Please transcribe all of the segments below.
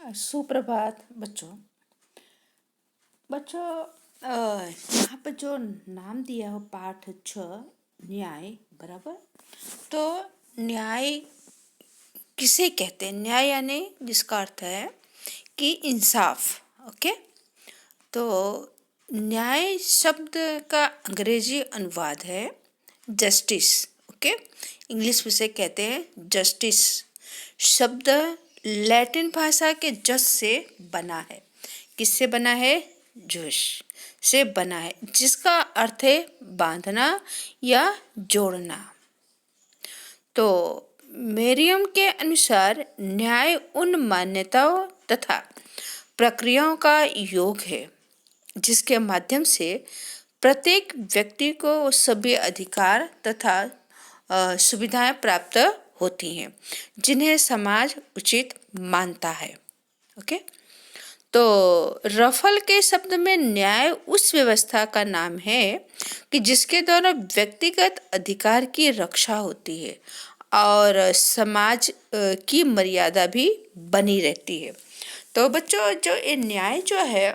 सुप्रभात बच्चों। बच्चों, यहाँ पर जो नाम दिया हो पाठ 6 न्याय, बराबर। तो न्याय किसे कहते हैं? न्याय यानी जिसका अर्थ है कि इंसाफ। ओके। तो न्याय शब्द का अंग्रेजी अनुवाद है जस्टिस। ओके। इंग्लिश में से कहते हैं जस्टिस। शब्द लैटिन भाषा के जस से बना है। किससे बना है? जोश से बना है, जिसका अर्थ है बांधना या जोड़ना। तो मेरियम के अनुसार न्याय उन मान्यताओं तथा प्रक्रियाओं का योग है जिसके माध्यम से प्रत्येक व्यक्ति को सभी अधिकार तथा सुविधाएं प्राप्त होती हैं जिन्हें समाज उचित मानता है। ओके। तो रफल के शब्द में न्याय उस व्यवस्था का नाम है कि जिसके द्वारा व्यक्तिगत अधिकार की रक्षा होती है और समाज की मर्यादा भी बनी रहती है। तो बच्चों, जो ये न्याय जो है,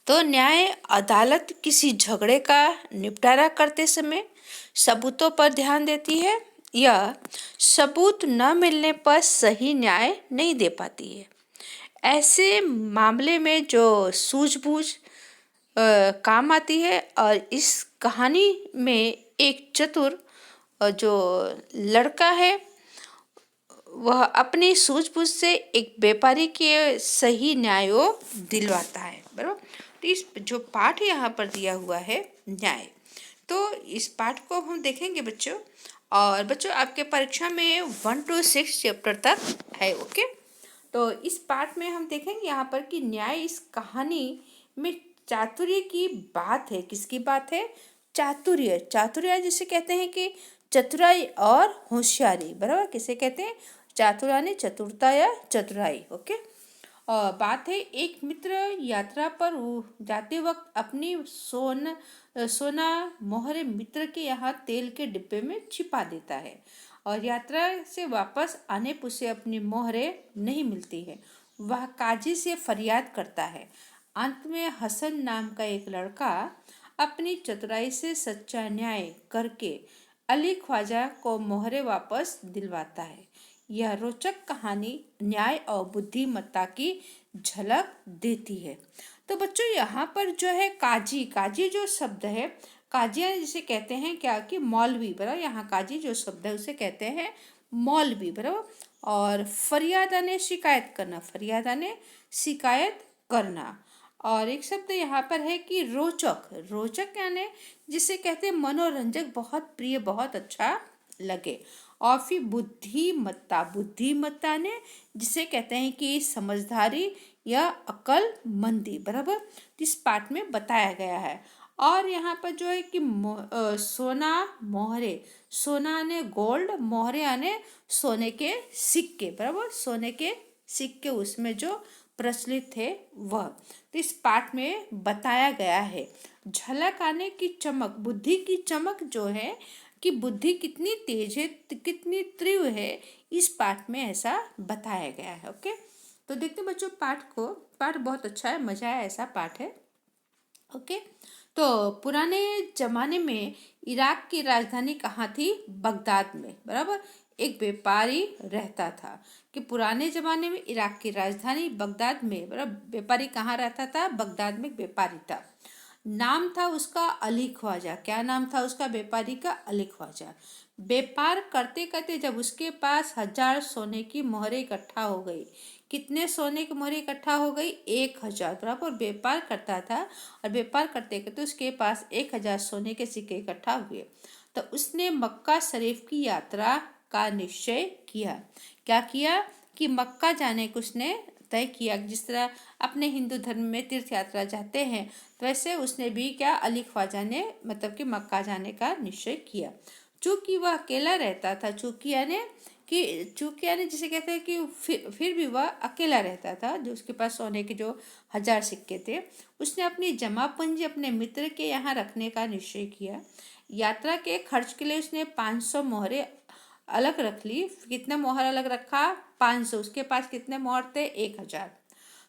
तो न्याय अदालत किसी झगड़े का निपटारा करते समय सबूतों पर ध्यान देती है या सबूत न मिलने पर सही न्याय नहीं दे पाती है। ऐसे मामले में जो सूझबूझ काम आती है। और इस कहानी में एक चतुर जो लड़का है, वह अपनी सूझबूझ से एक व्यापारी के सही न्याय दिलवाता है, बराबर। तो इस जो पाठ यहाँ पर दिया हुआ है न्याय, तो इस पाठ को हम देखेंगे बच्चों। और बच्चों, आपके परीक्षा में 1 to 6 चैप्टर तक है। ओके। तो इस पाठ में हम देखेंगे यहाँ पर कि न्याय इस कहानी में चातुर्य की बात है। किसकी बात है? चातुर्य। चातुर्य जिसे कहते हैं कि चतुराई और होशियारी, बराबर। किसे कहते हैं? चातुरानी, चतुरता या चतुराई। ओके। और बात है, एक मित्र यात्रा पर जाते वक्त अपनी सोना मोहरे मित्र के यहाँ तेल के डिब्बे में छिपा देता है और यात्रा से वापस आने पर उसे अपनी मोहरे नहीं मिलती है। वह काजी से फरियाद करता है। अंत में हसन नाम का एक लड़का अपनी चतुराई से सच्चा न्याय करके अली ख्वाजा को मोहरे वापस दिलवाता है। यह रोचक कहानी न्याय और बुद्धिमत्ता की झलक देती है। तो बच्चों, यहाँ पर जो है काजी, काजी जो शब्द है, काजिया जिसे कहते हैं क्या कि मौलवी, बराबर। यहाँ काजी जो शब्द है उसे कहते हैं मौलवी, बराबर। और फरियादा ने शिकायत करना, फरियादा ने शिकायत करना। और एक शब्द यहाँ पर है कि रोचक, रोचक यानी जिसे कहते हैं मनोरंजक, बहुत प्रिय, बहुत अच्छा लगे। और फिर बुद्धिमत्ता, बुद्धिमत्ता ने जिसे कहते हैं कि समझदारी या अक्लमंदी, बराबर। इस पाठ में बताया गया है। और यहाँ पर जो है कि सोना मोहरे, सोना ने गोल्ड, मोहरे आने सोने के सिक्के, बराबर। सोने के सिक्के उसमें जो प्रचलित थे वह, तो इस पाठ में बताया गया है। झलक आने की चमक, बुद्धि की चमक जो है कि बुद्धि कितनी तेज है, कितनी तीव्र है, इस पाठ में ऐसा बताया गया है। ओके। तो देखते बच्चों पाठ को। पाठ बहुत अच्छा है, मजा आया, ऐसा पाठ है। ओके। तो पुराने जमाने में इराक की राजधानी कहाँ थी? बगदाद में, बराबर। एक व्यापारी रहता था कि पुराने जमाने में इराक की राजधानी बगदाद में, बराबर। व्यापारी कहाँ रहता था? बगदाद में एक व्यापारी था। नाम था उसका अली ख्वाजा। क्या नाम था उसका व्यापारी का? अली ख्वाजा। व्यापार करते करते जब उसके पास 1000 सोने की मोहरें इकट्ठा हो गई। कितने सोने की मोहरें इकट्ठा हो गई? 1000, बराबर। व्यापार करता था और व्यापार करते करते उसके पास 1000 सोने के सिक्के इकट्ठा हुए। तो उसने मक्का शरीफ की यात्रा का निश्चय किया। क्या किया? कि मक्का जाने को उसने तय किया। जिस तरह अपने हिंदू धर्म में तीर्थ यात्रा जाते हैं, तो वैसे उसने भी क्या, अली ख्वाजा ने मतलब कि मक्का जाने का निश्चय किया। चूँकि वह अकेला रहता था, चूँकि यानी जिसे कहते हैं कि फिर भी वह अकेला रहता था, जो उसके पास सोने के जो 1000 सिक्के थे, उसने अपनी जमा पूंजी अपने मित्र के यहाँ रखने का निश्चय किया। यात्रा के खर्च के लिए उसने 500 मोहरे अलग रख ली। कितने मोहर अलग रखा? 500। उसके पास कितने मोहर थे? 1000।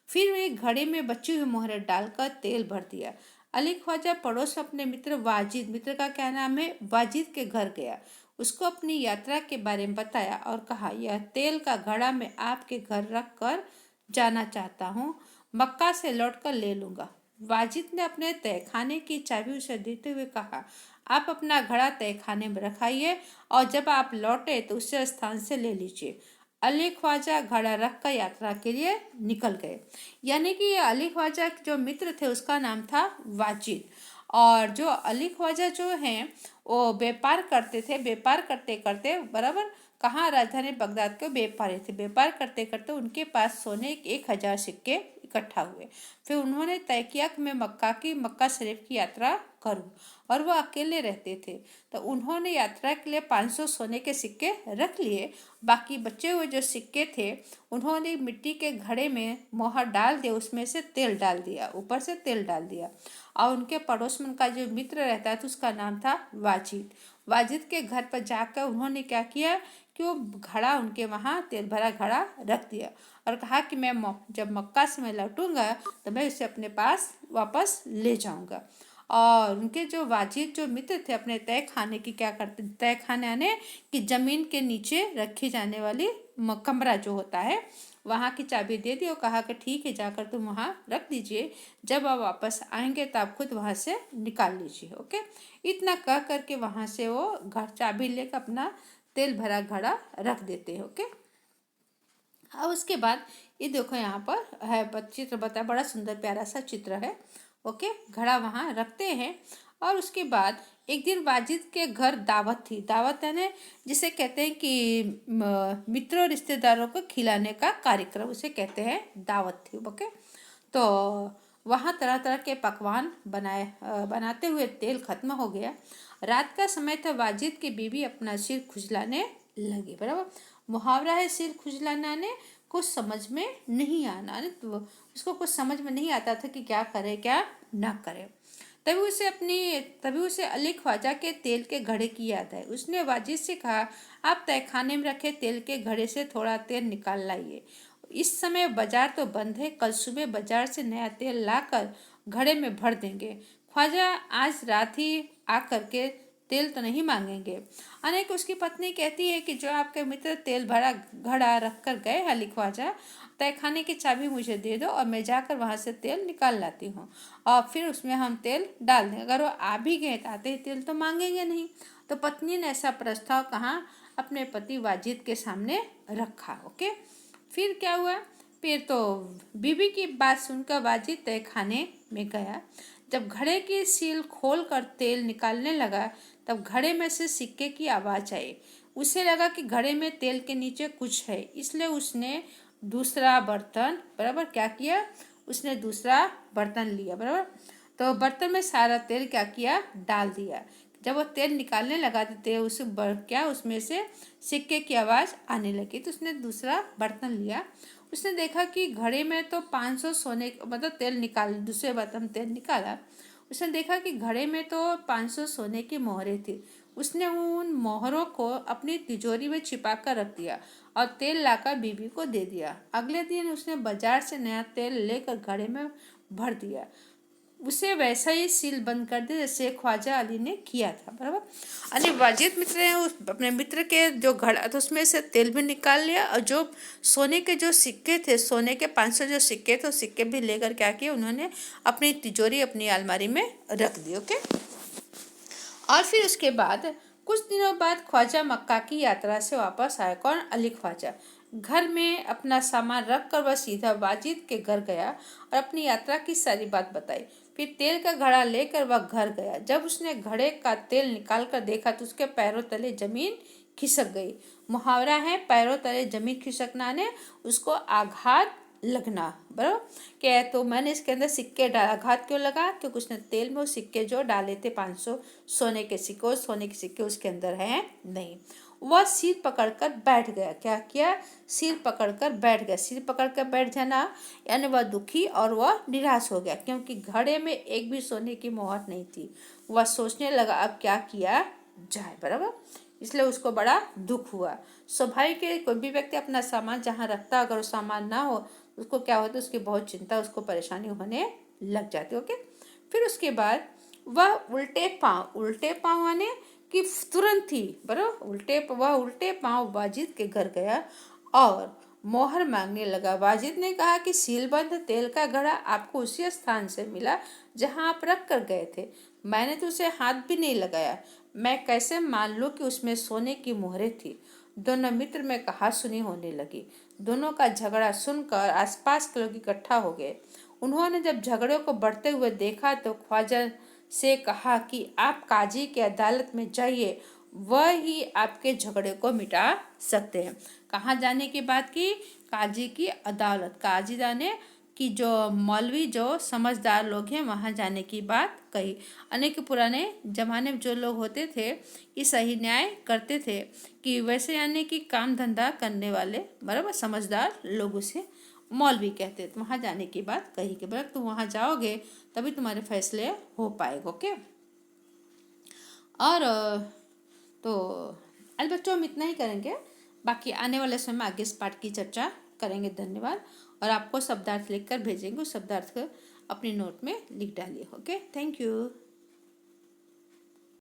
फिर एक घड़े में बची हुई मोहरें डालकर तेल भर दिया। अली ख्वाजा पड़ोस में अपने मित्र वाजिद, मित्र का क्या नाम है? वाजिद के घर गया। उसको अपनी यात्रा के बारे में बताया और कहा, यह तेल का घड़ा मैं आपके घर रख कर जाना चाहता हूँ, मक्का से लौटकर ले लूँगा। वाजिद ने अपने तहखाने की चाबी उसे देते हुए कहा, आप अपना घड़ा तहखाने में रखाइए और जब आप लौटे तो उसे स्थान से ले लीजिए। अली ख्वाजा घड़ा रख कर यात्रा के लिए निकल गए। यानी कि ये अली ख्वाजा के जो मित्र थे उसका नाम था वाजिद, और जो अली ख्वाजा जो हैं वो व्यापार करते थे। व्यापार करते करते बराबर कहाँ? राजधानी बगदाद के व्यापारी थे। व्यापार करते करते उनके पास सोने के 1000 सिक्के इकट्ठा हुए। फिर उन्होंने तय किया कि मैं मक्का शरीफ की यात्रा करूं, और वह अकेले रहते थे। तो उन्होंने यात्रा के लिए 500 सोने के सिक्के रख लिए। बाकी बचे हुए जो सिक्के थे उन्होंने मिट्टी के घड़े में मोहर डाल दिया, उसमें से तेल डाल दिया, ऊपर से तेल डाल दिया। और उनके पड़ोस में उनका जो मित्र रहता था उसका नाम था वाजिद। वाजिद के घर पर जाकर उन्होंने क्या किया कि वो घड़ा उनके वहाँ तेल भरा घड़ा रख दिया और कहा कि मैं जब मक्का से मैं लौटूंगा तो मैं उसे अपने पास वापस ले जाऊंगा। और उनके जो वाजिद जो मित्र थे अपने तय खाने की क्या करते? तय खाने आने कि ज़मीन के नीचे रखी जाने वाली कमरा जो होता है वहाँ की चाबी दे दी और कहा कि ठीक है, जाकर तुम वहाँ रख दीजिए, जब आप वापस आएंगे तो आप खुद वहाँ से निकाल लीजिए। ओके, इतना कह करके वहाँ से वो घर चाबी लेकर अपना तेल भरा घड़ा रख देते हैं। ओके, अब उसके बाद ये देखो यहाँ पर है चित्र बता, बड़ा सुंदर प्यारा सा चित्र है। ओके, घड़ा वहाँ रखते हैं और उसके बाद एक दिन वाजिद के घर दावत थी। दावत यानी जिसे कहते हैं कि मित्रों रिश्तेदारों को खिलाने का कार्यक्रम, उसे कहते हैं दावत थी। ओके, तो वहाँ तरह तरह के पकवान बनाते हुए तेल खत्म हो गया। रात का समय था। वाजिद की बीवी अपना सिर खुजलाने लगी। बराबर मुहावरा है सिर खुजलाना, ने कुछ समझ में नहीं आना, तो उसको कुछ समझ में नहीं आता था कि क्या करे क्या ना करे। तभी उसे अली ख्वाजा के तेल के घड़े की याद आई। उसने वाजिद से कहा, आप तहखाने में रखे तेल के घड़े से थोड़ा तेल निकाल लाइए। इस समय बाजार तो बंद है, कल सुबह बाजार से नया तेल लाकर घड़े में भर देंगे। ख्वाजा आज रात ही आकर के तेल तो नहीं मांगेंगे। अनेक उसकी पत्नी कहती है कि जो आपके मित्र तेल भरा घड़ा रख कर गए अली ख्वाजा, तहखाने की चाबी मुझे दे दो और मैं जाकर वहाँ से तेल निकाल लाती हूँ और फिर उसमें हम तेल डाल दें। अगर वो आ भी गए तो आते ही तेल तो मांगेंगे नहीं। तो पत्नी ने ऐसा प्रस्ताव कहाँ अपने पति वाजिद के सामने रखा। ओके, फिर क्या हुआ? फिर तो बीवी की बात सुनकर वाजिद तहखाने में गया। जब घड़े की सील खोल कर तेल निकालने लगा तब घड़े में से सिक्के की आवाज़ आई। उसे लगा कि घड़े में तेल के नीचे कुछ है, इसलिए उसने दूसरा बर्तन बराबर क्या किया? उसने दूसरा बर्तन लिया। बराबर तो बर्तन में सारा तेल क्या किया? डाल दिया। जब वो तेल निकालने लगा तो तेल उसमें से सिक्के की आवाज़ आने लगी। तो उसने दूसरा बर्तन लिया। उसने देखा कि घड़े में तो 500 सोने मतलब दूसरे बर्तन तेल निकाला। उसने देखा कि घड़े में तो 500 सोने की मोहरें थी। उसने उन मोहरों को अपनी तिजोरी में छिपा कर रख दिया और तेल लाकर बीबी को दे दिया। अगले दिन उसने बाजार से नया तेल लेकर घड़े में भर दिया। उसे वैसा ही सील बंद कर दिया जैसे ख्वाजा अली ने किया था। बराबर अली वाजिद मित्र ने अपने मित्र के जो घड़ा था उसमें से तेल भी निकाल लिया और जो सोने के जो सिक्के थे, सोने के 500 जो सिक्के थे, सिक्के भी लेकर क्या किए उन्होंने अपनी तिजोरी अपनी अलमारी में रख दी। ओके, और फिर उसके बाद कुछ दिनों बाद ख्वाजा मक्का की यात्रा से वापस आया। कौन? अली ख्वाजा। घर में अपना सामान रख कर वह सीधा वाजिद के घर गया और अपनी यात्रा की सारी बात बताई। फिर तेल का घड़ा लेकर वह घर गया। जब उसने घड़े का तेल निकाल कर देखा तो उसके पैरों तले जमीन खिसक गई। मुहावरा है पैरों तले जमीन खिसकना ने उसको आघात लगना। बराबर क्या? तो मैंने इसके अंदर सिक्के डाला। आघात क्यों लगा? क्योंकि उसने तेल में वो सिक्के जो डाले थे 500 सोने के सिक्के उसके अंदर हैं नहीं। वह सिर पकड़कर बैठ गया। क्या किया? सिर पकड़कर बैठ गया। सिर पकड़कर बैठ जाना यानी वह दुखी और वह निराश हो गया क्योंकि घड़े में एक भी सोने की मोहर नहीं थी। वह सोचने लगा अब क्या किया जाए। बराबर इसलिए उसको बड़ा दुख हुआ। स्वाभाविक है, कोई भी व्यक्ति अपना सामान जहाँ रखता, अगर वो सामान ना हो उसको क्या होता है, उसकी बहुत चिंता, उसको परेशानी होने लग जाती। ओके, फिर उसके बाद वह उल्टे पाँव आने कि तुरंत ही बराबर वह उल्टे पाँव वाजिद के घर गया और मोहर मांगने लगा। वाजिद ने कहा कि सीलबंद तेल का घड़ा आपको उसी स्थान से मिला जहां आप रख कर गए थे। मैंने तो उसे हाथ भी नहीं लगाया। मैं कैसे मान लूं कि उसमें सोने की मोहरें थी। दोनों मित्र में कहासुनी होने लगी। दोनों का झगड़ा सुनकर आसपास के लोग इकट्ठा हो गए। उन्होंने जब झगड़े को बढ़ते हुए देखा तो ख्वाजा से कहा कि आप काजी की अदालत में जाइए, वह ही आपके झगड़े को मिटा सकते हैं। कहाँ जाने की बात की? काजी की अदालत। काजी जाने कि जो मौलवी जो समझदार लोग हैं वहाँ जाने की बात कही। अनेक पुराने जमाने में जो लोग होते थे ये सही न्याय करते थे कि वैसे यानी कि काम धंधा करने वाले बराबर समझदार लोग उसे मौलवी कहते। तो वहाँ जाने की बात कही कि बराबर तुम वहाँ जाओगे तभी तुम्हारे फैसले हो पाएगा। ओके, और तो आज बच्चों हम इतना ही करेंगे, बाकी आने वाले समय में आगे इस पाठ की चर्चा करेंगे। धन्यवाद। और आपको शब्दार्थ लिखकर भेजेंगे, उस शब्दार्थ को अपनी नोट में लिख डालिए। Okay, thank you.